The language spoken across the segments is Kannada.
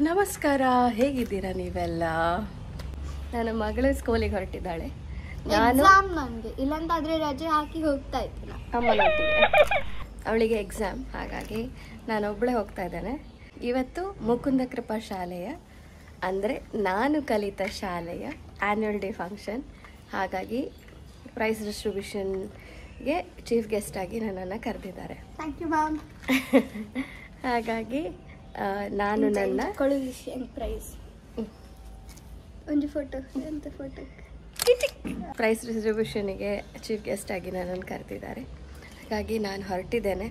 ನಮಸ್ಕಾರ, ಹೇಗಿದ್ದೀರಾ ನೀವೆಲ್ಲ? ನನ್ನ ಮಗಳು ಸ್ಕೂಲಿಗೆ ಹೊರಟಿದ್ದಾಳೆ. ನಾನು ನನಗೆ ಇಲ್ಲಂತಾದ್ರೆ ರಜೆ ಹಾಕಿ ಹೋಗ್ತಾ ಇದ್ದೀನಿ ಅಮ್ಮನೊಟ್ಟಿಗೆ. ಅವಳಿಗೆ ಎಕ್ಸಾಮ್, ಹಾಗಾಗಿ ನಾನೊಬ್ಬಳೇ ಹೋಗ್ತಾ ಇದ್ದೇನೆ. ಇವತ್ತು ಮುಕುಂದ ಕೃಪಾ ಶಾಲೆಯ ಅಂದರೆ ನಾನು ಕಲಿತ ಶಾಲೆಯ ಆ್ಯನ್ಯುವಲ್ ಡೇ ಫಂಕ್ಷನ್. ಹಾಗಾಗಿ ಪ್ರೈಸ್ ಡಿಸ್ಟ್ರಿಬ್ಯೂಷನ್ಗೆ ಚೀಫ್ ಗೆಸ್ಟ್ ಆಗಿ ನನ್ನನ್ನು ಕರೆದಿದ್ದಾರೆ. Thank you ma'am. ಹಾಗಾಗಿ ನಾನು ನನ್ನ ಪ್ರೈಸ್ ಒಂದು ಫೋಟೋ ಎಂತ ಫೋಟೋ ಪ್ರೈಸ್ ಡಿಸ್ಟ್ರಿಬ್ಯೂಷನಿಗೆ ಚೀಫ್ ಗೆಸ್ಟ್ ಆಗಿ ನನ್ನನ್ನು ಕರೆದಿದ್ದಾರೆ. ಹಾಗಾಗಿ ನಾನು ಹೊರಟಿದ್ದೇನೆ.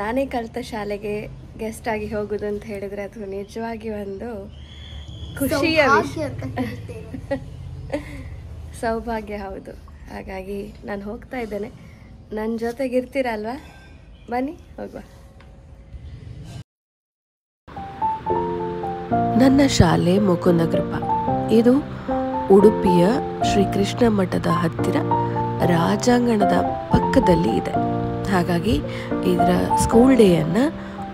ನಾನೇ ಕಲಿತ ಶಾಲೆಗೆ ಗೆಸ್ಟ್ ಆಗಿ ಹೋಗೋದು ಅಂತ ಹೇಳಿದರೆ ಅದು ನಿಜವಾಗಿ ಒಂದು ಖುಷಿಯ ವಿಷಯ, ಸೌಭಾಗ್ಯ. ಹೌದು. ಹಾಗಾಗಿ ನಾನು ಹೋಗ್ತಾ ಇದ್ದೇನೆ. ನನ್ನ ಜೊತೆಗೆ ಇರ್ತೀರಲ್ವಾ? ಬನ್ನಿ ಹೋಗುವ. ನನ್ನ ಶಾಲೆ ಮುಕುಂದ ಕೃಪಾ. ಇದು ಉಡುಪಿಯ ಶ್ರೀಕೃಷ್ಣ ಮಠದ ಹತ್ತಿರ ರಾಜಾಂಗಣದ ಪಕ್ಕದಲ್ಲಿ ಇದೆ. ಹಾಗಾಗಿ ಇದರ ಸ್ಕೂಲ್ ಡೇಯನ್ನು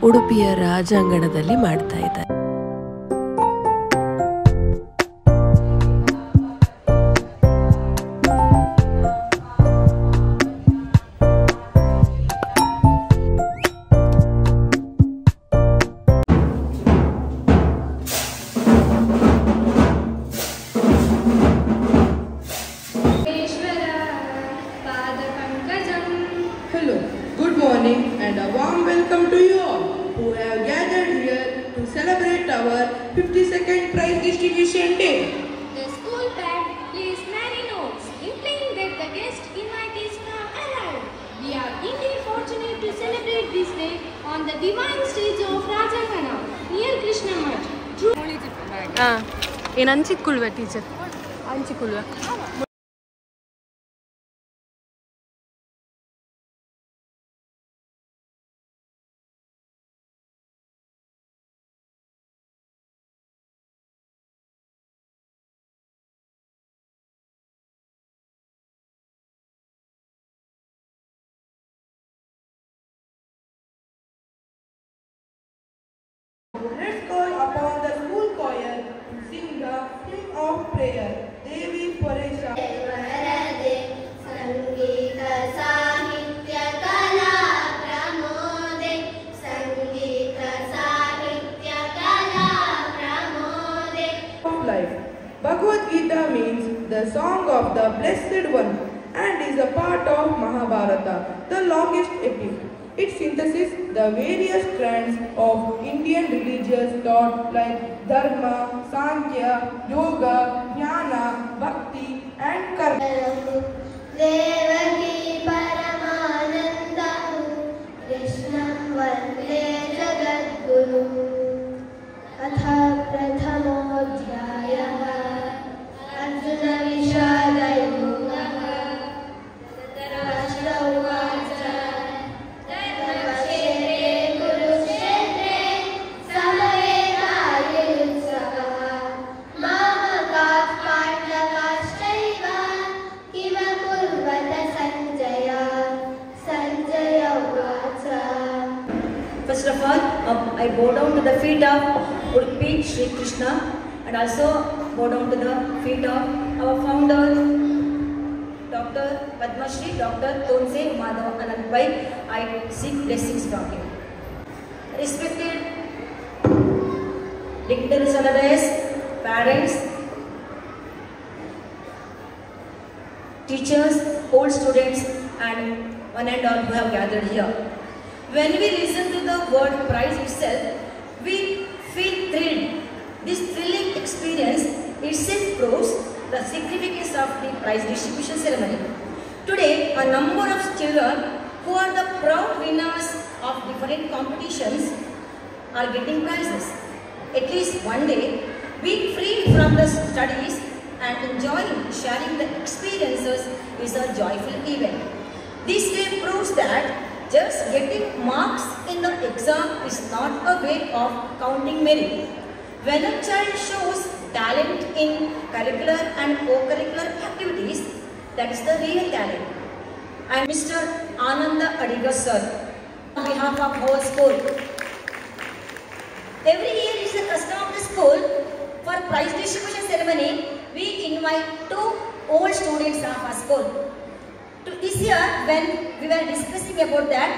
ಉಡುಪಿಯ ರಾಜಾಂಗಣದಲ್ಲಿ ಮಾಡ್ತಾ ಇದ್ದಾರೆ. And a warm welcome to you all who have gathered here to celebrate our 52nd prize distribution day. The school band plays many notes, implying that the guest invite is now alive. We are indeed fortunate to celebrate this day on the divine stage of Rajangana near Krishna Mutt. ಏನು ಹಂಚಿಕೊಳ್ಳುವ ಟೀಚರ್ ಹಂಚಿಕೊಳ್ಳುವ. Let's call upon the school choir to sing the hymn of prayer. Devi Paresha. ಸಂಗೀತ ಸಾಹಿತ್ಯ ಕಲಾ ಪ್ರಮೋದೆ ಸಂಗೀತ ಸಾಹಿತ್ಯ ಕಲಾ ಪ್ರಮೋದೆ. Of life. Bhagavad Gita means the song of the Blessed One and is a part of Mahabharata, the longest epic. It synthesizes the various strands of Indian religious thought like Dharma, Sankhya, Yoga, Jnana, Bhakti and Karma. Devaki Paramananda Krishna Vande Jagadguru Atha Prathamodhyayah Arjuna Vishada Yogah Dhritarashtra First of all, I bow down to the feet of Udupi Sri Krishna and also bow down to the feet of our founder, Dr. Padma Shri, Dr. Tonse Madhav Anandbhai. I seek blessings from him. Respected dignitaries and others, parents, teachers, old students and one and all who have gathered here. When we listen to the word prize itself, we feel thrilled. This thrilling experience itself proves the significance of the prize distribution ceremony. Today, a number of children who are the proud winners of different competitions are getting prizes. At least one day, being free from the studies and enjoying sharing the experiences is a joyful event. This day proves that just getting marks in the exam is not a way of counting merit. When a child shows talent in curricular and co-curricular activities, that is the real talent. And Mr. Ananda Adiga sir, on behalf of our school, every year is a custom old students of our school. This year, when we were discussing about that,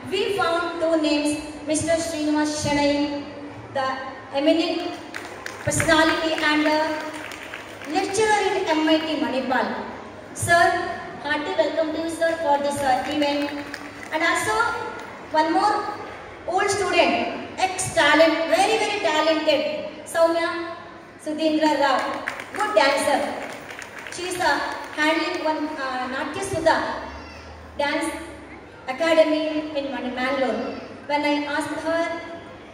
we found two names, Mr. Srinivas Shanai, the eminent personality and lecturer in MIT Manipal. Sir, hearty welcome to you, sir, for this event. And also, one more old student, ex-talent, very, very talented, Soumya Sudhindra Rao, good dancer. She is handling one Natya Sudha dance academy in Mangalore. When I asked her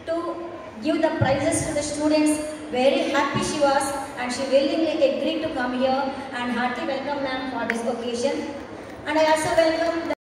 to give the prizes to the students, very happy she was, and she willingly agreed to come here, and hearty welcome ma'am for this occasion. And I also welcome the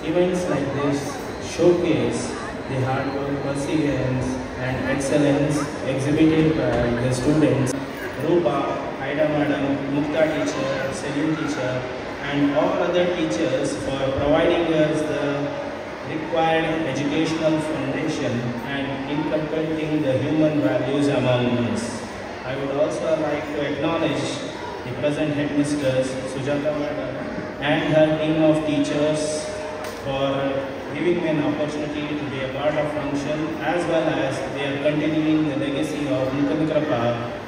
Events like this showcase the hard work, perseverance and excellence exhibited by the students. Rupa, Aida Madam, Mukta teacher, Selim teacher and all other teachers for providing us the required educational foundation and inculcating the human values among us. I would also like to acknowledge the present headmisters, Sujata Madam and her team of teachers for giving me an opportunity to be a part of function, as well as they are continuing the legacy of Mukund Krapa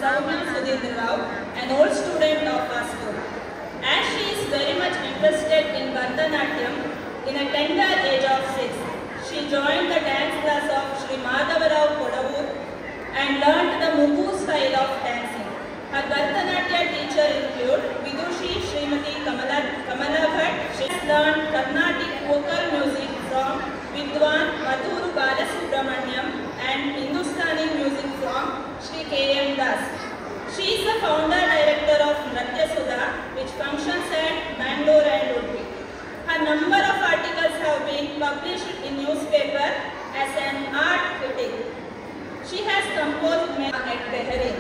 Soumya Sudhindra Rao, an old student of our school. As she is very much interested in Bharatanatyam in a tender age of 6, she joined the dance class of Sri Madhava Rao Kodavur and learned the Mugu style of dancing. Her Bharatanatyam teacher include Vidushi Srimati Kamala Bhatt. She has learned Carnatic vocal music from Vidwan Madhuru Balasubramaniam and Hindustani music from Sri K.M. Das. She is the founder director of Nratya Sudha, which functions at Bangalore and Udupi. A number of articles have been published in newspaper as an art critic. She has composed many at Behari.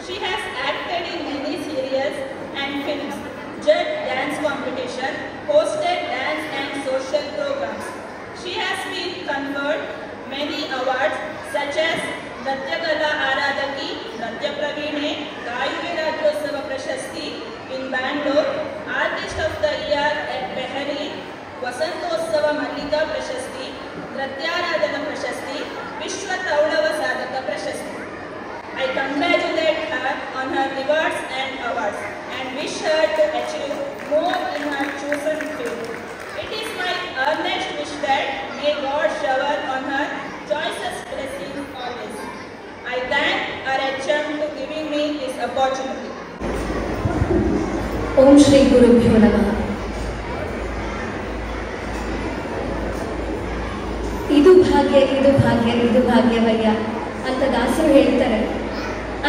She has acted in many serials and films, judged dance competition, hosted dance and social programs. She has been conferred many awards such as Natya Kala Aradhaki, Natya Pravine, Gayuvi Rajyotsava Prashasti in Bangalore, Artist of the Year at Behari, Vasantosava Mallika Prashasti, Nratyaradhana Prashasti, Vishwa Taulava Sadhaka Prashasti. I congratulate her on her rewards and awards and wish her to achieve more in her chosen field. It is my earnest wish that may God shower on her choicest blessings always. I thank RHM for giving me this opportunity. Om Shri Gurubhyo Namaha. ಇದು ಭಾಗ್ಯ ಇದು ಭಾಗ್ಯ ಇದು ಭಾಗ್ಯವಯ್ಯ ಅಂತ ದಾಸರು ಹೇಳ್ತಾರೆ.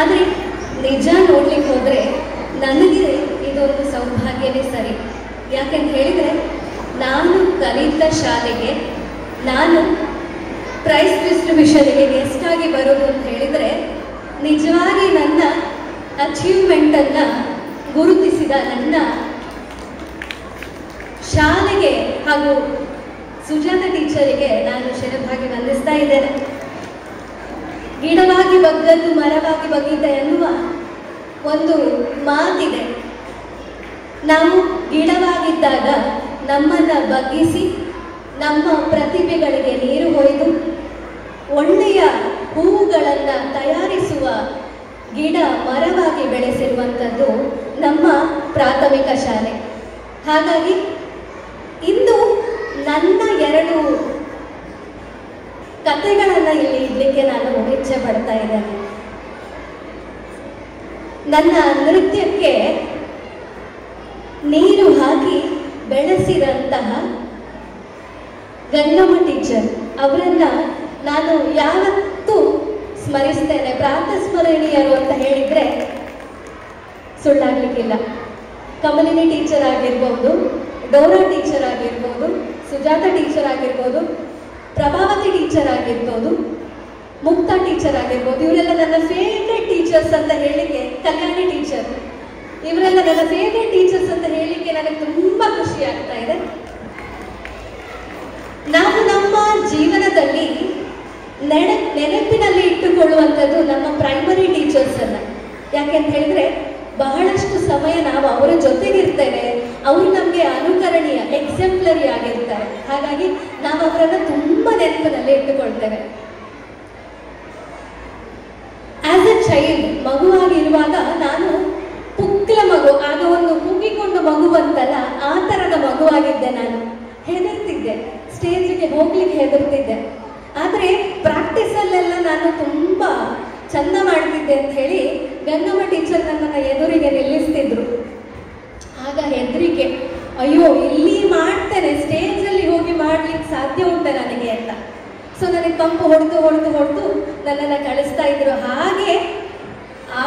ಆದರೆ ನಿಜ ನೋಡ್ಲಿಕ್ಕೆ ಹೋದರೆ ನನಗೆ ಇದೊಂದು ಸೌಭಾಗ್ಯವೇ ಸರಿ. ಯಾಕೆಂತ ಹೇಳಿದರೆ ನಾನು ಕಲಿತ ಶಾಲೆಗೆ ನಾನು ಪ್ರೈಸ್ ಡಿಸ್ಟ್ರಿಬ್ಯೂಷನ್ಗೆ ಗೆಸ್ಟ್ ಆಗಿ ಬರೋದು ಅಂತ ಹೇಳಿದರೆ ನಿಜವಾಗಿ ನನ್ನ ಅಚೀವ್ಮೆಂಟನ್ನು ಗುರುತಿಸಿದ ನನ್ನ ಶಾಲೆಗೆ ಹಾಗೂ ಸುಜಾತ ಟೀಚರಿಗೆ ನಾನು ಶಿರಭಾಗಿ ವಂದಿಸ್ತಾ ಇದ್ದೇನೆ. ಗಿಡವಾಗಿ ಬಗ್ಗದ್ದು ಮರವಾಗಿ ಬಗ್ಗಿದೆ ಎನ್ನುವ ಒಂದು ಮಾತಿದೆ. ನಾವು ಗಿಡವಾಗಿದ್ದಾಗ ನಮ್ಮನ್ನು ಬಗ್ಗಿಸಿ ನಮ್ಮ ಪ್ರತಿಭೆಗಳಿಗೆ ನೀರು ಹೊಯ್ದು ಒಳ್ಳೆಯ ಹೂವುಗಳನ್ನು ತಯಾರಿಸುವ ಗಿಡ ಮರವಾಗಿ ಬೆಳೆಸಿರುವಂಥದ್ದು ನಮ್ಮ ಪ್ರಾಥಮಿಕ ಶಾಲೆ. ಹಾಗಾಗಿ ಇಂದು ನನ್ನ 2 ಕಥೆಗಳನ್ನು ಇಲ್ಲಿ ಇಡಲಿಕ್ಕೆ ನಾನು ಇಚ್ಛೆ ಪಡ್ತಾ ಇದ್ದೇನೆ. ನನ್ನ ನೃತ್ಯಕ್ಕೆ ನೀರು ಹಾಕಿ ಬೆಳೆಸಿದಂತಹ ಗಂಗಮ್ಮ ಟೀಚರ್ ಅವರನ್ನ ನಾನು ಯಾವತ್ತೂ ಸ್ಮರಿಸ್ತೇನೆ. ಪ್ರಾತಸ್ಮರಣೀಯರು ಅಂತ ಹೇಳಿದರೆ ಸುಳ್ಳಾಗಲಿಕ್ಕಿಲ್ಲ. ಕಮಲಿನಿ ಟೀಚರ್ ಆಗಿರ್ಬೋದು, ಡೋರಾ ಟೀಚರ್ ಆಗಿರ್ಬೋದು, ಸುಜಾತ ಟೀಚರ್ ಆಗಿರ್ಬೋದು, ಪ್ರಭಾವತಿ ಟೀಚರ್ ಆಗಿರ್ಬೋದು, ಮುಕ್ತಾ ಟೀಚರ್ ಆಗಿರ್ಬೋದು, ಇವರೆಲ್ಲ ನನ್ನ ಫೇವ್ರೆಟ್ ಟೀಚರ್ಸ್ ಅಂತ ಹೇಳಲಿಕ್ಕೆ, ಕಲ್ಯಾಣಿ ಟೀಚರ್, ಇವರೆಲ್ಲ ನನ್ನ ಫೇವ್ರೆಟ್ ಟೀಚರ್ಸ್ ಅಂತ ಹೇಳಲಿಕ್ಕೆ ನನಗೆ ತುಂಬ ಖುಷಿ ಆಗ್ತಾ ಇದೆ. ನಾವು ನಮ್ಮ ಜೀವನದಲ್ಲಿ ನೆನಪಿನಲ್ಲಿ ಇಟ್ಟುಕೊಳ್ಳುವಂಥದ್ದು ನಮ್ಮ ಪ್ರೈಮರಿ ಟೀಚರ್ಸ್ ಅನ್ನ. ಯಾಕೆಂತ ಹೇಳಿದ್ರೆ ಬಹಳಷ್ಟು ಸಮಯ ನಾವು ಅವರ ಜೊತೆಗಿರ್ತೇವೆ, ಅವರು ನಮಗೆ ಅನುಕರಣೀಯ ಎಕ್ಸೆಂಪ್ಲರಿ ಆಗಿರ್ತಾರೆ. ಹಾಗಾಗಿ ನಾವು ಅವರನ್ನು ತುಂಬ ನೆನಪಿನಲ್ಲಿ ಇಟ್ಟುಕೊಳ್ತೇವೆ. ಆಸ್ ಎ ಚೈಲ್ಡ್, ಮಗುವಾಗಿರುವಾಗ ನಾನು ಪುಕ್ಕಲ ಮಗು, ಆಗ ಒಂದು ಕೂಗಿಕೊಂಡು ಮಗು ಬಂತಲ್ಲ, ಆ ಥರದ ಮಗುವಾಗಿದ್ದೆ. ನಾನು ಹೆದರ್ತಿದ್ದೆ, ಸ್ಟೇಜ್ಗೆ ಹೋಗ್ಲಿಕ್ಕೆ ಹೆದರ್ತಿದ್ದೆ. ಆದರೆ ಪ್ರಾಕ್ಟೀಸಲ್ಲೆಲ್ಲ ನಾನು ತುಂಬ ಚಂದ ಮಾಡ್ತಿದ್ದೆ ಅಂತ ಹೇಳಿ ಗಂಗಮ್ಮ ಟೀಚರ್ ನನ್ನನ್ನು ಎದುರಿಗೆ ನಿಲ್ಲಿಸ್ತಿದ್ರು. ಆಗ ಹೆದರಿಕೆ, ಅಯ್ಯೋ ಇಲ್ಲಿ ಮಾಡ್ತೇನೆ, ಸ್ಟೇಜಲ್ಲಿ ಹೋಗಿ ಮಾಡ್ಲಿಕ್ಕೆ ಸಾಧ್ಯ ಉಂಟೆ ನನಗೆ ಅಂತ. ಸೊ ನನಗೆ ಪಂಪ್ ಹೊಡೆದು ಹೊಡೆದು ಹೊಡೆದು ನನ್ನನ್ನು ಕಳಿಸ್ತಾ ಇದ್ರು. ಹಾಗೆ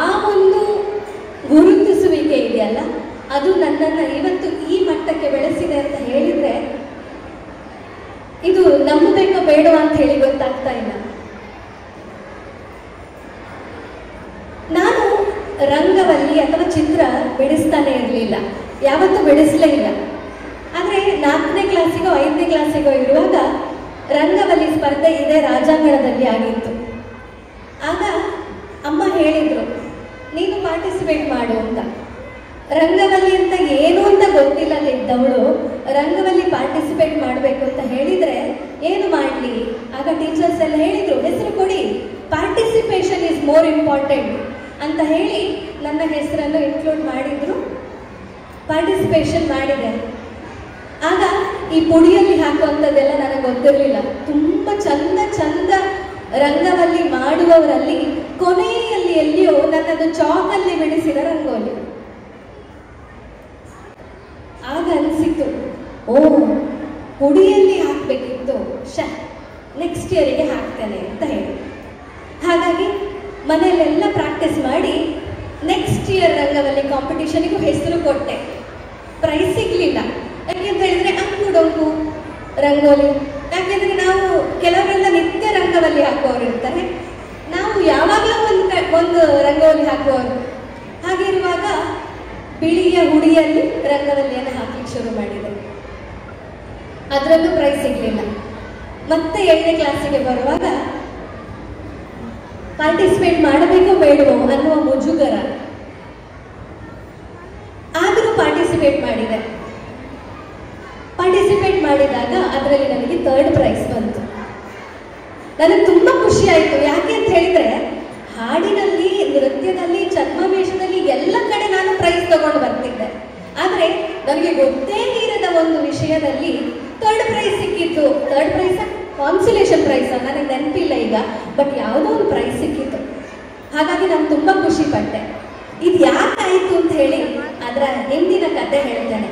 ಆ ಒಂದು ಗುರುತಿಸುವಿಕೆ ಇದೆಯಲ್ಲ, ಅದು ನನ್ನನ್ನು ಇವತ್ತು ಈ ಮಟ್ಟಕ್ಕೆ ಬೆಳೆಸಿದೆ ಅಂತ ಹೇಳಿದರೆ ಇದು ನಂಬಬೇಕೋ ಬೇಡವಾ ಅಂತ ಹೇಳಿ ಗೊತ್ತಾಗ್ತಾ ಇಲ್ಲ. ನಾನು ರಂಗವಲ್ಲಿ ಅಥವಾ ಚಿತ್ರ ಬಿಡಿಸ್ತಾನೆ ಇರಲಿಲ್ಲ, ಯಾವತ್ತೂ ಬಿಡಿಸಲೇ ಇಲ್ಲ. ಆದರೆ 4ನೇ ಕ್ಲಾಸಿಗೋ 5ನೇ ಕ್ಲಾಸಿಗೋ ಇರುವಾಗ ರಂಗವಲ್ಲಿ ಸ್ಪರ್ಧೆ ಇದೆ, ರಾಜಾಂಗಣದಲ್ಲಿ ಆಗಿತ್ತು. ಆಗ ಅಮ್ಮ ಹೇಳಿದರು, ನೀನು ಪಾರ್ಟಿಸಿಪೇಟ್ ಮಾಡು ಅಂತ. ರಂಗವಲ್ಲಿ ಅಂತ ಏನು ಅಂತ ಗೊತ್ತಿಲ್ಲದೆ ಇದ್ದವಳು ರಂಗವಲ್ಲಿ ಪಾರ್ಟಿಸಿಪೇಟ್ ಮಾಡಬೇಕು ಅಂತ ಹೇಳಿದರೆ ಏನು ಮಾಡಲಿ? ಆಗ ಟೀಚರ್ಸ್ ಎಲ್ಲ ಹೇಳಿದರು, ಹೆಸರು ಕೊಡಿ, ಪಾರ್ಟಿಸಿಪೇಷನ್ ಈಸ್ ಮೋರ್ ಇಂಪಾರ್ಟೆಂಟ್. ಅಂತ ಹೇಳಿ ನನ್ನ ಹೆಸರನ್ನು ಇನ್ಕ್ಲೂಡ್ ಮಾಡಿದ್ರು. ಪಾರ್ಟಿಸಿಪೇಷನ್ ಮಾಡಿದೆ. ಆಗ ಈ ಪುಡಿಯಲ್ಲಿ ಹಾಕುವಂಥದ್ದೆಲ್ಲ ನನಗೆ ಗೊತ್ತಿರಲಿಲ್ಲ. ತುಂಬ ಚಂದ ರಂಗವಲ್ಲಿ ಮಾಡುವವರಲ್ಲಿ ಕೊನೆಯಲ್ಲಿ ಎಲ್ಲಿಯೋ ನನ್ನದು ಚಾಕಲ್ಲಿ ಬಿಡಿಸಿದ ರಂಗೋಲಿ. ಆಗ ಅನಿಸಿತು, ಓ ಪುಡಿಯಲ್ಲಿ ಹಾಕಬೇಕಿತ್ತು, ನೆಕ್ಸ್ಟ್ ಇಯರಿಗೆ ಹಾಕ್ತೇನೆ ಅಂತ ಹೇಳಿ. ಹಾಗಾಗಿ ಮನೆಯಲ್ಲೆಲ್ಲ ಪ್ರಾಕ್ಟೀಸ್ ಮಾಡಿ ನೆಕ್ಸ್ಟ್ ಇಯರ್ ರಂಗವಲ್ಲಿ ಕಾಂಪಿಟೇಷನಿಗೂ ಹೆಸರು ಕೊಟ್ಟೆ. ಪ್ರೈಸ್ ಸಿಗಲಿಲ್ಲ. ಯಾಕೆಂತ ಹೇಳಿದ್ರೆ ಅಂಕು ರಂಗೋಲಿ. ಯಾಕೆಂದ್ರೆ ನಾವು ಕೆಲವರೆಲ್ಲ ನಿತ್ಯ ರಂಗವಲ್ಲಿ ಹಾಕುವವರು ಇರ್ತಾರೆ, ನಾವು ಯಾವಾಗಲೂ ಒಂದು ರಂಗೋಲಿ ಹಾಕುವವರು. ಹಾಗಿರುವಾಗ ಬಿಳಿಯ ಹುಡಿಯಲ್ಲಿ ರಂಗವಲ್ಲಿಯನ್ನು ಹಾಕಲಿಕ್ಕೆ ಶುರು ಮಾಡಿದೆ. ಅದರಲ್ಲೂ ಪ್ರೈಸ್ ಸಿಗಲಿಲ್ಲ. ಮತ್ತೆ 7ನೇ ಕ್ಲಾಸಿಗೆ ಬರುವಾಗ ಪಾರ್ಟಿಸಿಪೇಟ್ ಮಾಡಬೇಕೋ ಬೇಡವೋ ಅನ್ನುವ ಮುಜುಗರ. ಆದರೂ ಪಾರ್ಟಿಸಿಪೇಟ್ ಮಾಡಿದೆ. ಪಾರ್ಟಿಸಿಪೇಟ್ ಮಾಡಿದಾಗ ಅದರಲ್ಲಿ ನನಗೆ 3rd ಪ್ರೈಸ್ ಬಂತು. ನನಗೆ ತುಂಬ ಖುಷಿ ಆಯಿತು. ಯಾಕೆ ಅಂತ ಹೇಳಿದ್ರೆ ಹಾಡಿನಲ್ಲಿ, ನೃತ್ಯದಲ್ಲಿ, ಛದ್ಮವೇಷದಲ್ಲಿ ಎಲ್ಲ ಕಡೆ ನಾನು ಪ್ರೈಸ್ ತಗೊಂಡು ಬರ್ತಿದ್ದೆ. ಆದರೆ ನನಗೆ ಗೊತ್ತೇ ಇರದ ಒಂದು ವಿಷಯದಲ್ಲಿ 3rd ಪ್ರೈಸ್ ಸಿಕ್ಕಿತ್ತು. 3rd ಪ್ರೈಸ್ ಕಾನ್ಸುಲೇಷನ್ ಪ್ರೈಸ್ ನನಗೆ ನೆನಪಿಲ್ಲ ಈಗ, ಬಟ್ ಯಾವುದೋ ಒಂದು ಪ್ರೈಸ್ ಸಿಕ್ಕಿತ್ತು. ಹಾಗಾಗಿ ನಾನು ತುಂಬ ಖುಷಿ ಪಟ್ಟೆ. ಇದು ಯಾಕಾಯಿತು ಅಂತ ಹೇಳಿ ಅದರ ಹಿಂದಿನ ಕತೆ ಹೇಳ್ತೇನೆ.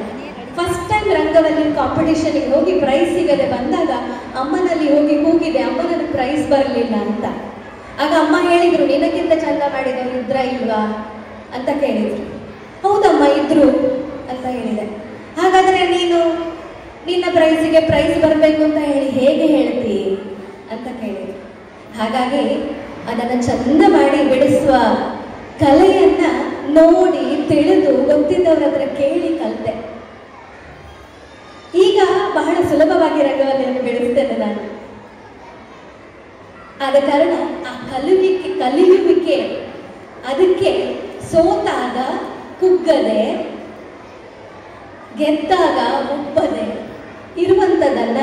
ಫಸ್ಟ್ ಟೈಮ್ ರಂಗವಲ್ಲಿ ಕಾಂಪಿಟೇಷನ್ಗೆ ಹೋಗಿ ಪ್ರೈಸ್ ಸಿಗದೆ ಬಂದಾಗ ಅಮ್ಮನಲ್ಲಿ ಹೋಗಿ ಕೂಗಿದೆ, ಅಮ್ಮ ನನಗೆ ಪ್ರೈಸ್ ಬರಲಿಲ್ಲ ಅಂತ. ಆಗ ಅಮ್ಮ ಹೇಳಿದ್ರು, ನಿನಗಿಂತ ಚಂದ ಮಾಡಿದವರು ಇದ್ರ ಇಲ್ವಾ ಅಂತ ಕೇಳಿದ್ರು. ಹೌದಮ್ಮ ಇದ್ರು ಅಂತ ಹೇಳಿದೆ. ಹಾಗಾದರೆ ನೀನು ನಿನ್ನ ಪ್ರೈಸಿಗೆ ಪ್ರೈಸ್ ಬರಬೇಕು ಅಂತ ಹೇಗೆ ಹೇಳ್ತಿ ಅಂತ ಕೇಳಿದ್ರು. ಹಾಗಾಗಿ ಅದನ್ನು ಚಂದ ಮಾಡಿ ಬಿಡಿಸುವ ಕಲೆಯನ್ನ ನೋಡಿ ತಿಳಿದು ಗೊತ್ತಿದ್ದವ್ರ ಹತ್ರ ಕೇಳಿ ಕಲಿತೆ. ಈಗ ಬಹಳ ಸುಲಭವಾಗಿ ರಂಗವಲ್ಲಿಯನ್ನು ಬಿಡಿಸ್ತೇನೆ ನಾನು. ಆದ ಕಾರಣ ಆ ಕಲಿಯುವಿಕೆ ಅದಕ್ಕೆ ಸೋತಾಗ ಕುಗ್ಗದೆ, ಗೆದ್ದಾಗ ಉಬ್ಬದೆ ಇರುವಂಥದ್ದನ್ನ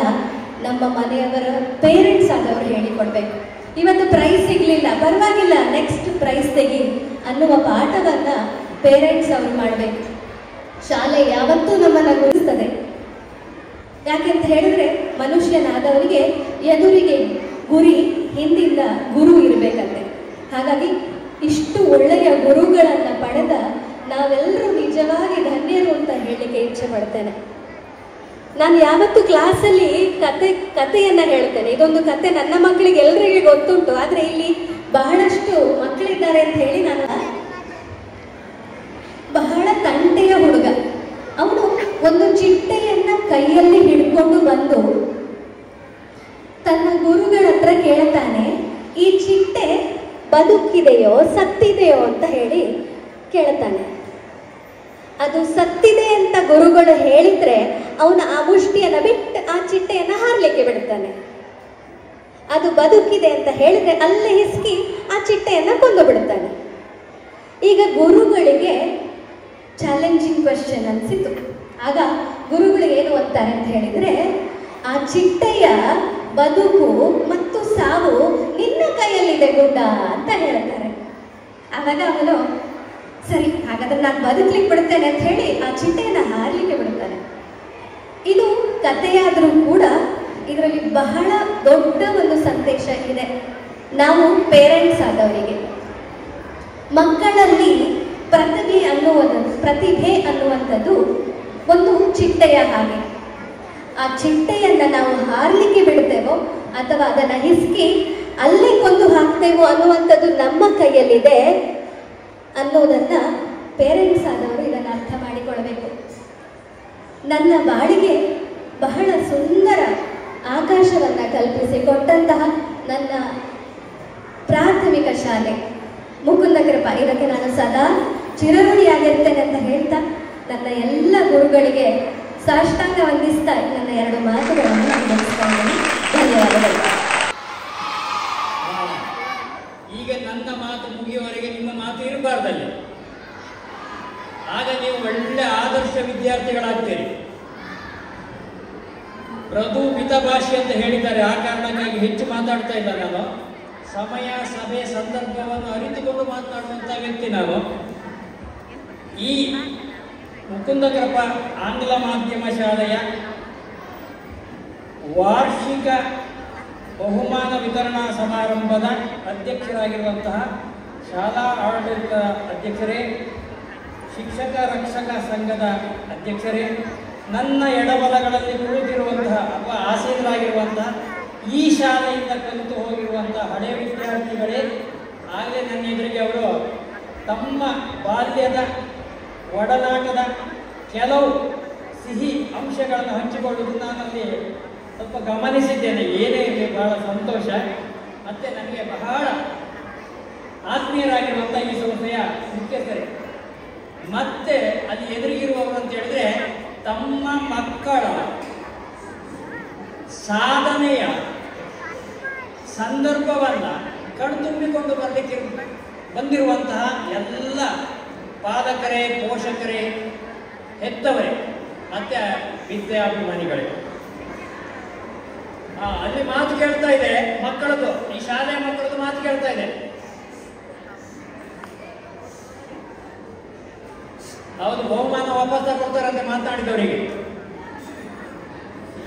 ನಮ್ಮ ಮನೆಯವರ ಪೇರೆಂಟ್ಸ್ ಆದವರು ಹೇಳಿಕೊಡ್ಬೇಕು. ಇವತ್ತು ಪ್ರೈಸ್ ಸಿಗಲಿಲ್ಲ, ಪರವಾಗಿಲ್ಲ, ನೆಕ್ಸ್ಟ್ ಪ್ರೈಸ್ ತೆಗಿ ಅನ್ನುವ ಪಾಠವನ್ನ ಪೇರೆಂಟ್ಸ್ ಅವರು ಮಾಡಬೇಕು. ಶಾಲೆ ಯಾವತ್ತೂ ನಮ್ಮನ್ನು ಗುರುಸ್ತದೆ. ಯಾಕೆಂತ ಹೇಳಿದ್ರೆ ಮನುಷ್ಯನಾದವನಿಗೆ ಎದುರಿಗೆ ಗುರಿ, ಹಿಂದಿಂದ ಗುರು ಇರಬೇಕಂತೆ. ಹಾಗಾಗಿ ಇಷ್ಟು ಒಳ್ಳೆಯ ಗುರುಗಳನ್ನು ಪಡೆದ ನಾವೆಲ್ಲರೂ ನಿಜವಾಗಿ ಧನ್ಯರು ಅಂತ ಹೇಳಲಿಕ್ಕೆ ಇಚ್ಛೆ ಪಡ್ತೇನೆ. ನಾನು ಯಾವತ್ತು ಕ್ಲಾಸಲ್ಲಿ ಕಥೆಯನ್ನು ಹೇಳ್ತೇನೆ. ಇದೊಂದು ಕತೆ ನನ್ನ ಮಕ್ಕಳಿಗೆ ಎಲ್ಲರಿಗೆ ಗೊತ್ತುಂಟು, ಆದರೆ ಇಲ್ಲಿ ಬಹಳಷ್ಟು ಮಕ್ಕಳಿದ್ದಾರೆ ಅಂತ ಹೇಳಿ ನಾನು. ಬಹಳ ತಂಟೆಯ ಹುಡುಗ ಅವನು. ಒಂದು ಚಿಟ್ಟೆಯನ್ನ ಕೈಯಲ್ಲಿ ಹಿಡ್ಕೊಂಡು ಬಂದು ತನ್ನ ಗುರುಗಳ ಹತ್ರ ಕೇಳ್ತಾನೆ, ಈ ಚಿಟ್ಟೆ ಬದುಕಿದೆಯೋ ಸತ್ತಿದೆಯೋ ಅಂತ ಹೇಳಿ ಕೇಳ್ತಾನೆ. ಅದು ಸತ್ತಿದೆ ಅಂತ ಗುರುಗಳು ಹೇಳಿದ್ರೆ ಅವನ ಆ ಮುಷ್ಟಿಯನ್ನು ಬಿಟ್ಟು ಆ ಚಿಟ್ಟೆಯನ್ನು ಹಾರಲಿಕ್ಕೆ ಬಿಡ್ತಾನೆ. ಅದು ಬದುಕಿದೆ ಅಂತ ಹೇಳಿದ್ರೆ ಅಲ್ಲೇ ಹಿಸ್ಕಿ ಆ ಚಿಟ್ಟೆಯನ್ನು ಕೊಂದು ಬಿಡ್ತಾನೆ. ಈಗ ಗುರುಗಳಿಗೆ ಚಾಲೆಂಜಿಂಗ್ ಕ್ವೆಶ್ಚನ್ ಅನಿಸಿತು. ಆಗ ಗುರುಗಳು ಏನು ಅಂತಾರೆ ಅಂತ ಹೇಳಿದ್ರೆ, ಆ ಚಿಟ್ಟೆಯ ಬದುಕು ಮತ್ತು ಸಾವು ನಿನ್ನ ಕೈಯಲ್ಲಿದೆ ಗುಡ್ಡ ಅಂತ ಹೇಳ್ತಾರೆ. ಆವಾಗ ಅವನು ಸರಿ, ಹಾಗಾದ್ರೆ ನಾನು ಬದುಕಲಿಕ್ಕೆ ಬಿಡ್ತೇನೆ ಅಂತ ಹೇಳಿ ಆ ಚಿಟ್ಟೆಯನ್ನು ಹಾರಲಿಕ್ಕೆ ಬಿಡ್ತಾನೆ. ಇದು ಕಥೆಯಾದರೂ ಕೂಡ ಇದರಲ್ಲಿ ಬಹಳ ದೊಡ್ಡ ಒಂದು ಸಂದೇಶ ಇದೆ. ನಾವು ಪೇರೆಂಟ್ಸ್ ಆದವರಿಗೆ ಮಕ್ಕಳಲ್ಲಿ ಪ್ರತಿಭೆ ಅನ್ನುವಂಥದ್ದು ಒಂದು ಚಿಟ್ಟೆಯ ಹಾಗೆ. ಆ ಚಿಟ್ಟೆಯನ್ನು ನಾವು ಹಾರಲಿಕ್ಕೆ ಬಿಡ್ತೇವೋ ಅಥವಾ ಅದನ್ನು ಹಿಸ್ಕಿ ಅಲ್ಲೇ ಕೊಂದು ಹಾಕ್ತೇವೋ ಅನ್ನುವಂಥದ್ದು ನಮ್ಮ ಕೈಯಲ್ಲಿದೆ ಅನ್ನೋದನ್ನು ಪೇರೆಂಟ್ಸ್ ಆದವರು ಇದನ್ನು ಅರ್ಥ ಮಾಡಿಕೊಳ್ಬೇಕು. ನನ್ನ ಬಾಳಿಗೆ ಬಹಳ ಸುಂದರ ಆಕಾಶವನ್ನು ಕಲ್ಪಿಸಿಕೊಟ್ಟಂತಹ ನನ್ನ ಪ್ರಾಥಮಿಕ ಶಾಲೆ ಮುಕುಂದ ಕೃಪಾ, ಇದಕ್ಕೆ ನಾನು ಸದಾ ಚಿರಋಣಿಯಾಗಿರ್ತೇನೆ ಅಂತ ಹೇಳ್ತಾ ನನ್ನ ಎಲ್ಲ ಗುರುಗಳಿಗೆ ಸಾಷ್ಟಾಂಗ ವಂದಿಸ್ತಾ ನನ್ನ 2 ಮಾತುಗಳನ್ನು ಮುಗಿಸ್ತಾ ಇದ್ದೀನಿ. ಧನ್ಯವಾದಗಳು. ಈಗ ನನ್ನ ಮಾತು ಮುಗಿಯುವವರೆಗೆ ನಿಮ್ಮ ಮಾತು ಇರಬಾರ್ದಲ್ಲಿ. ಆಗ ನೀವು ಒಳ್ಳೆ ಆದರ್ಶ ವಿದ್ಯಾರ್ಥಿಗಳಾಗ್ತೀರಿ. ಮೃದು ಮಿತಭಾಷೆ ಅಂತ ಹೇಳಿದ್ದಾರೆ, ಆ ಕಾರಣಕ್ಕಾಗಿ ಹೆಚ್ಚು ಮಾತಾಡ್ತಾ ಇಲ್ಲ ನಾನು. ಸಮಯ ಸಭೆ ಸಂದರ್ಭವನ್ನು ಅರಿತುಕೊಂಡು ಮಾತನಾಡುವಂಥ ವ್ಯಕ್ತಿ ನಾನು. ಈ ಮುಕುಂದಕೃಪಾ ಆಂಗ್ಲ ಮಾಧ್ಯಮ ಶಾಲೆಯ ವಾರ್ಷಿಕ ಬಹುಮಾನ ವಿತರಣಾ ಸಮಾರಂಭದ ಅಧ್ಯಕ್ಷರಾಗಿರುವಂತಹ ಶಾಲಾ ಆಡಳಿತ ಅಧ್ಯಕ್ಷರೇ, ಶಿಕ್ಷಕ ರಕ್ಷಕ ಸಂಘದ ಅಧ್ಯಕ್ಷರೇ, ನನ್ನ ಎಡಬಲಗಳಲ್ಲಿ ಕುಳಿತಿರುವಂತಹ ಅಥವಾ ಆಸೀನರಾಗಿರುವಂತಹ ಈ ಶಾಲೆಯಿಂದ ಕಲಿತು ಹೋಗಿರುವಂತಹ ಹಳೆಯ ವಿದ್ಯಾರ್ಥಿಗಳೇ, ಆಗಲೇ ನನ್ನ ಎದುರಿಗೆ ಅವರು ತಮ್ಮ ಬಾಲ್ಯದ ಒಡನಾಟದ ಕೆಲವು ಸಿಹಿ ಅಂಶಗಳನ್ನು ಹಂಚಿಕೊಳ್ಳುವುದು ನಾನಲ್ಲಿ ಸ್ವಲ್ಪ ಗಮನಿಸಿದ್ದೇನೆ. ಏನೇ ಇರಲಿ ಬಹಳ ಸಂತೋಷ. ಮತ್ತು ನನಗೆ ಬಹಳ ಆತ್ಮೀಯರಾಗಿರುವಂಥ ಈ ಸಂಸ್ಥೆಯ ಮುಖ್ಯಸ್ಥರೇ, ಮತ್ತೆ ಅಲ್ಲಿ ಎದುರಿಗಿರುವವರು ಅಂತ ಹೇಳಿದ್ರೆ ತಮ್ಮ ಮಕ್ಕಳ ಸಾಧನೆಯ ಸಂದರ್ಭವನ್ನು ಕಣ್ತುಂಬಿಕೊಂಡು ಬಂದಿರುವಂತಹ ಎಲ್ಲ ಪಾಲಕರೇ, ಪೋಷಕರೇ, ಹೆತ್ತವರೇ ಮತ್ತೆ ವಿದ್ಯಾಭಿಮಾನಿಗಳೇ. ಅಲ್ಲಿ ಮಾತು ಕೇಳ್ತಾ ಇದೆ ಮಕ್ಕಳದು, ಈ ಶಾಲೆಯ ಮಕ್ಕಳದು ಮಾತು ಕೇಳ್ತಾ ಇದೆ. ಹೌದು, ಬಹುಮಾನ ವಾಪಸ್ ತಗೊಳ್ತಾರಂತೆ ಮಾತನಾಡಿದವರಿಗೆ.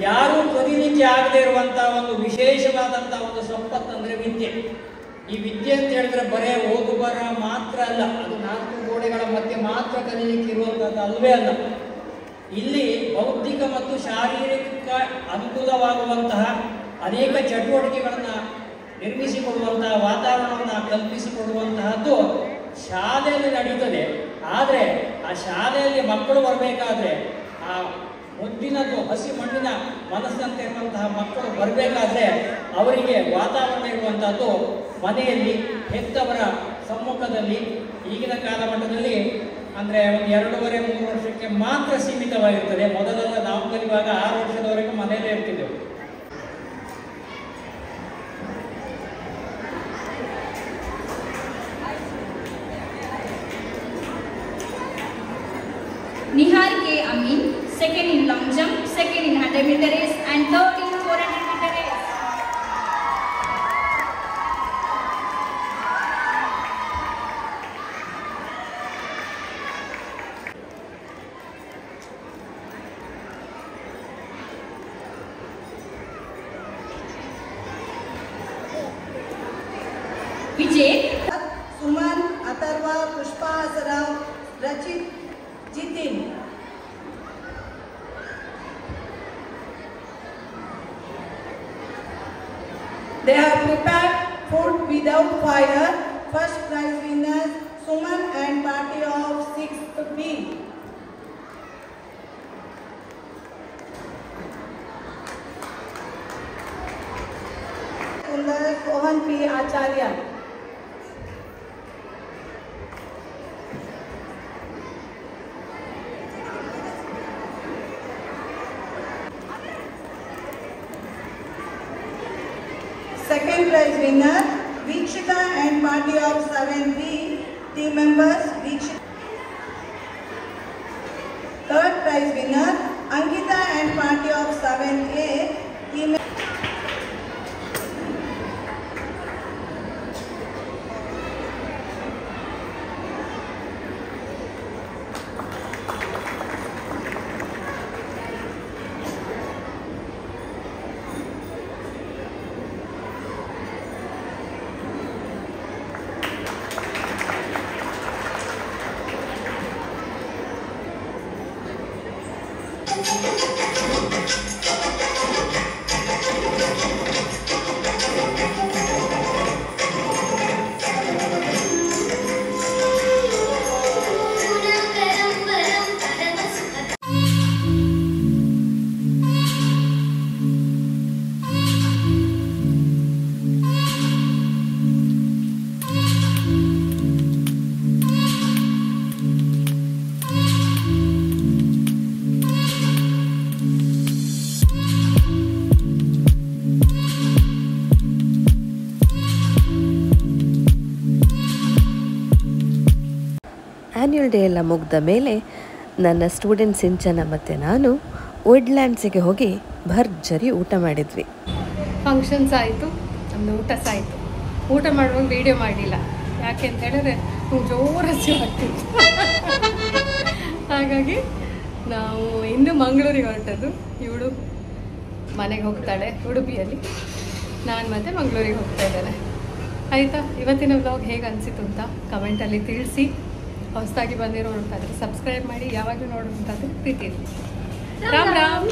ಯಾರೂ ಕಲೀಲಿಕ್ಕೆ ಆಗದೆ ಇರುವಂತಹ ಒಂದು ವಿಶೇಷವಾದಂತಹ ಒಂದು ಸಂಪತ್ತು ಅಂದ್ರೆ ವಿದ್ಯೆ. ಈ ವಿದ್ಯೆ ಅಂತ ಹೇಳಿದ್ರೆ ಬರೇ ಓದು ಬರ ಮಾತ್ರ ಅಲ್ಲ, ಅದು 4 ಗೋಡೆಗಳ ಮಧ್ಯೆ ಮಾತ್ರ ಕಲೀಲಿಕ್ಕೆ ಇರುವಂತಹದ್ದು ಅಲ್ವೇ ಅಲ್ಲ. ಇಲ್ಲಿ ಬೌದ್ಧಿಕ ಮತ್ತು ಶಾರೀರಿಕ ಅನುಕೂಲವಾಗುವಂತಹ ಅನೇಕ ಚಟುವಟಿಕೆಗಳನ್ನು ನಿರ್ಮಿಸಿಕೊಡುವಂತಹ ವಾತಾವರಣವನ್ನು ಕಲ್ಪಿಸಿಕೊಡುವಂತಹದ್ದು ಶಾಲೆಯಲ್ಲಿ ನಡೀತದೆ. ಆದರೆ ಆ ಶಾಲೆಯಲ್ಲಿ ಮಕ್ಕಳು ಬರಬೇಕಾದ್ರೆ, ಆ ಮುದ್ದಿನದ್ದು ಹಸಿ ಮಣ್ಣಿನ ಮನಸ್ಸಿನಂತೆ ಇರುವಂತಹ ಮಕ್ಕಳು ಬರಬೇಕಾದ್ರೆ ಅವರಿಗೆ ವಾತಾವರಣ ಇರುವಂತಹದ್ದು ಮನೆಯಲ್ಲಿ ಹೆತ್ತವರ ಸಮ್ಮುಖದಲ್ಲಿ ಈಗಿನ ಕಾಲಘಟ್ಟದಲ್ಲಿ ಅಂದರೆ ಒಂದು 2.5-3 ವರ್ಷಕ್ಕೆ ಮಾತ್ರ ಸೀಮಿತವಾಗಿರ್ತದೆ. ಮೊದಲೆಲ್ಲ ನಾವು ಕಲಿಯುವಾಗ 6 ವರ್ಷದವರೆಗೂ ಮನೆಯಲ್ಲೇ ಇರ್ತಿದ್ದೆವು. Nihar K. Amin, second in long jump, second in 100 meter race and third in 400 meter race. Vijay, Suman, Atharva, Pushpa, Asarav, Rachit, Jitin. They have prepared food without fire. First prize winners Suman and party of 6th B. Sundar Sohan P. Acharya. Second prize winner Vikshita and party of 7B, team members Vikshita. Third prize winner Ankita and party of 7A, team members. Annual day ಎಲ್ಲ ಮುಗಿದ ಮೇಲೆ ನನ್ನ ಸ್ಟೂಡೆಂಟ್ ಸಿಂಚನ ಮತ್ತು ನಾನು ವುಡ್ಲ್ಯಾಂಡ್ಸಿಗೆ ಹೋಗಿ ಭರ್ಜರಿ ಊಟ ಮಾಡಿದ್ವಿ. ಫಂಕ್ಷನ್ಸ್ ಆಯಿತು, ನಮ್ಮದು ಊಟ ಸಹ ಆಯಿತು. ಊಟ ಮಾಡುವಾಗ ವೀಡಿಯೋ ಮಾಡಲಿಲ್ಲ, ಯಾಕೆ ಅಂತ ಹೇಳಿದ್ರೆ ಜೋರು ಹಸಿ ಆಗ್ತಿತ್ತು. ಹಾಗಾಗಿ ನಾವು ಇನ್ನು ಮಂಗಳೂರಿಗೆ ಹೊರಟದ್ದು. ಇವಳು ಮನೆಗೆ ಹೋಗ್ತಾಳೆ ಉಡುಪಿಯಲ್ಲಿ, ನಾನು ಮತ್ತೆ ಮಂಗಳೂರಿಗೆ ಹೋಗ್ತಾ ಇದ್ದೇನೆ. ಆಯಿತಾ? ಇವತ್ತಿನ ವ್ಲಾಗ್ ಹೇಗೆ ಅನಿಸಿತು ಅಂತ ಕಮೆಂಟಲ್ಲಿ ತಿಳಿಸಿ. ಹೊಸದಾಗಿ ಬಂದಿರೋರು ಅಂತಾದರೆ ಸಬ್ಸ್ಕ್ರೈಬ್ ಮಾಡಿ, ಯಾವಾಗಲೂ ನೋಡುವಂತಾದರೆ ಪ್ರೀತಿ. ರಾಮ್ ರಾಮ್.